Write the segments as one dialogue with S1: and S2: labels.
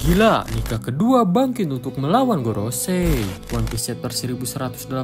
S1: Gila, Nika kedua bangkit untuk melawan Gorosei. One Piece chapter 1118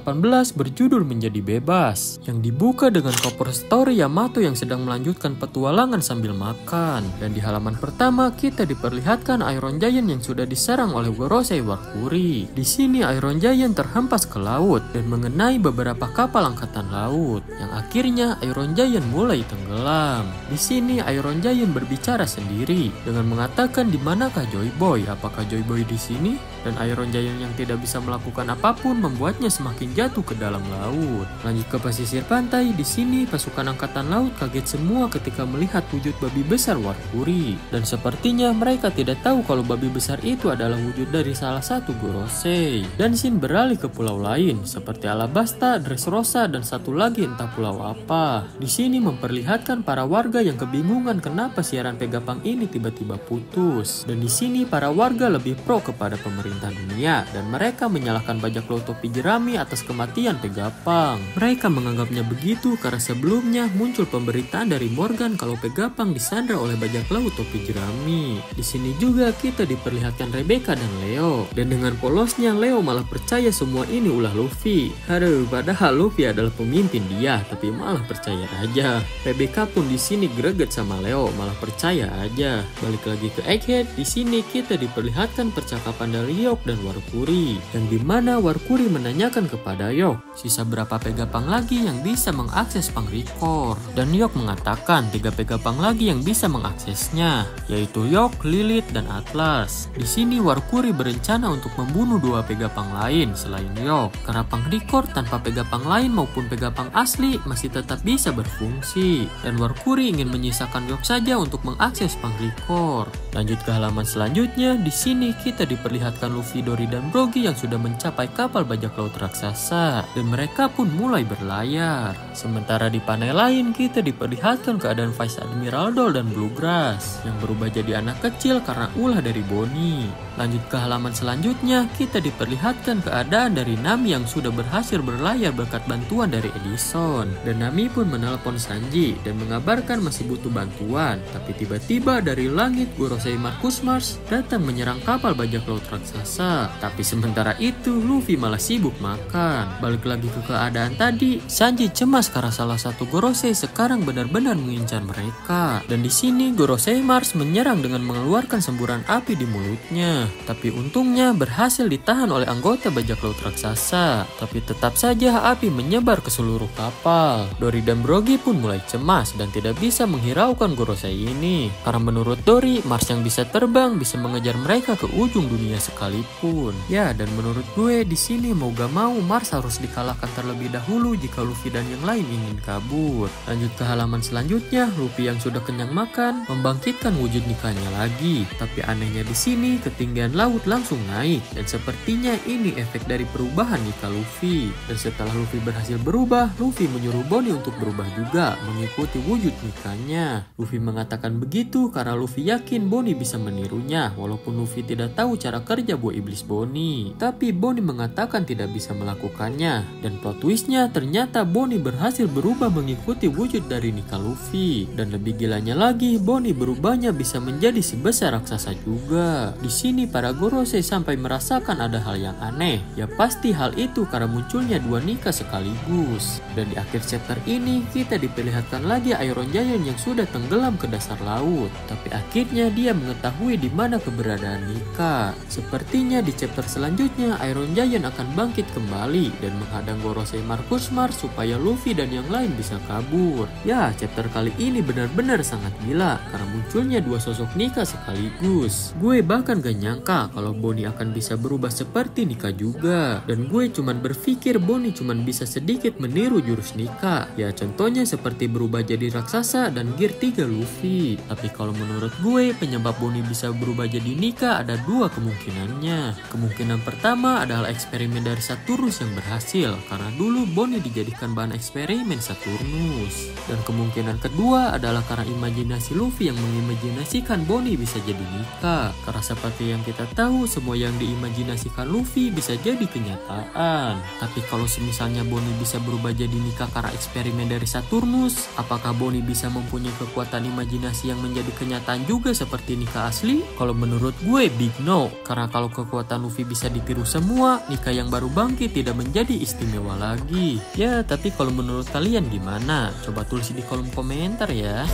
S1: berjudul Menjadi Bebas, yang dibuka dengan cover story Yamato yang sedang melanjutkan petualangan sambil makan. Dan di halaman pertama kita diperlihatkan Iron Giant yang sudah diserang oleh Gorosei Warkuri. Di sini Iron Giant terhempas ke laut dan mengenai beberapa kapal angkatan laut, yang akhirnya Iron Giant mulai tenggelam. Di sini Iron Giant berbicara sendiri dengan mengatakan di manakah Joy Boy. Apakah Joy Boy di sini? Dan Iron Giant yang tidak bisa melakukan apapun membuatnya semakin jatuh ke dalam laut. Lanjut ke pesisir pantai, di sini pasukan angkatan laut kaget semua ketika melihat wujud babi besar Warkuri. Dan sepertinya mereka tidak tahu kalau babi besar itu adalah wujud dari salah satu Gorosei. Dan scene beralih ke pulau lain seperti Alabasta, Dressrosa, dan satu lagi entah pulau apa. Di sini memperlihatkan para warga yang kebingungan kenapa siaran Vegapunk ini tiba-tiba putus. Dan di sini para warga lebih pro kepada pemerintah dunia dan mereka menyalahkan bajak laut topi jerami atas kematian Vegapunk. Mereka menganggapnya begitu karena sebelumnya muncul pemberitaan dari Morgan kalau Vegapunk disandra oleh bajak laut topi jerami. Di sini juga kita diperlihatkan Rebecca dan Leo, dan dengan polosnya Leo malah percaya semua ini ulah Luffy. Aduh, padahal Luffy adalah pemimpin dia, tapi malah percaya aja. Rebecca pun di sini greget sama Leo, malah percaya aja. Balik lagi ke Egghead, di sini kita diperlihatkan percakapan dari Yok dan Warkuri, yang dimana Warkuri menanyakan kepada Yok sisa berapa Vegapunk lagi yang bisa mengakses Punk Record, dan Yok mengatakan 3 Vegapunk lagi yang bisa mengaksesnya, yaitu Yok, Lilith, dan Atlas. Di sini Warkuri berencana untuk membunuh 2 Vegapunk lain selain Yok, karena Punk Record tanpa Vegapunk lain maupun Vegapunk asli masih tetap bisa berfungsi, dan Warkuri ingin menyisakan Yok saja untuk mengakses Punk Record. Lanjut ke halaman selanjutnya, di sini kita diperlihatkan Luffy, Dory, dan Brogy yang sudah mencapai kapal bajak laut raksasa, dan mereka pun mulai berlayar. Sementara di panel lain kita diperlihatkan keadaan Vice Admiral Doll dan Bluegrass yang berubah jadi anak kecil karena ulah dari Bonnie. Lanjut ke halaman selanjutnya, kita diperlihatkan keadaan dari Nami yang sudah berhasil berlayar berkat bantuan dari Edison, dan Nami pun menelpon Sanji dan mengabarkan masih butuh bantuan. Tapi tiba-tiba dari langit Gorosei Marcus Mars datang menyerang kapal bajak laut raksasa. Tapi sementara itu Luffy malah sibuk makan. Balik lagi ke keadaan tadi, Sanji cemas karena salah satu Gorosei sekarang benar-benar mengincar mereka. Dan di sini Gorosei Mars menyerang dengan mengeluarkan semburan api di mulutnya. Tapi untungnya berhasil ditahan oleh anggota bajak laut raksasa. Tapi tetap saja api menyebar ke seluruh kapal. Dory dan Brogy pun mulai cemas dan tidak bisa menghiraukan Gorosei ini. Karena menurut Dory, Mars yang bisa terbang bisa mengejar mereka ke ujung dunia sekalipun. Ya, dan menurut gue di sini mau gak mau Mars harus dikalahkan terlebih dahulu jika Luffy dan yang lain ingin kabur. Lanjut ke halaman selanjutnya, Luffy yang sudah kenyang makan membangkitkan wujud Nikanya lagi. Tapi anehnya di sini ketinggian laut langsung naik, dan sepertinya ini efek dari perubahan Nika Luffy. Dan setelah Luffy berhasil berubah, Luffy menyuruh Bonnie untuk berubah juga mengikuti wujud Nikanya. Luffy mengatakan begitu karena Luffy yakin Bonnie bisa menirunya, walaupun Luffy tidak tahu cara kerja buah iblis Bonnie. Tapi Bonnie mengatakan tidak bisa melakukannya, dan plot twistnya ternyata Bonnie berhasil berubah mengikuti wujud dari Nika Luffy. Dan lebih gilanya lagi, Bonnie berubahnya bisa menjadi sebesar raksasa juga. Di sini para Gorosei sampai merasakan ada hal yang aneh. Ya pasti hal itu karena munculnya 2 Nika sekaligus. Dan di akhir chapter ini kita diperlihatkan lagi Iron Giant yang sudah tenggelam ke dasar laut. Tapi akhirnya dia mengetahui di mana keberadaan Nika. Sepertinya di chapter selanjutnya Iron Giant akan bangkit kembali dan menghadang Gorosei Marcus Mars supaya Luffy dan yang lain bisa kabur. Ya, chapter kali ini benar-benar sangat gila karena munculnya 2 sosok Nika sekaligus. Gue bahkan gak nyangka kalau Bonnie akan bisa berubah seperti Nika juga. Dan gue cuman berpikir Bonnie cuman bisa sedikit meniru jurus Nika. Ya contohnya seperti berubah jadi raksasa dan gear 3 Luffy. Tapi kalau menurut gue penyebab Bonnie bisa berubah jadi Nika ada 2 kemungkinannya. Kemungkinan pertama adalah eksperimen dari Saturnus yang berhasil karena dulu Bonnie dijadikan bahan eksperimen Saturnus. Dan kemungkinan kedua adalah karena imajinasi Luffy yang mengimajinasikan Bonnie bisa jadi Nika. Karena seperti yang yang kita tahu semua yang diimajinasikan Luffy bisa jadi kenyataan. Tapi kalau semisalnya Bonnie bisa berubah jadi Nika karena eksperimen dari Saturnus, apakah Bonnie bisa mempunyai kekuatan imajinasi yang menjadi kenyataan juga seperti Nika asli? Kalau menurut gue big no, karena kalau kekuatan Luffy bisa ditiru semua, Nika yang baru bangkit tidak menjadi istimewa lagi. Ya, tapi kalau menurut kalian gimana? Coba tulis di kolom komentar ya.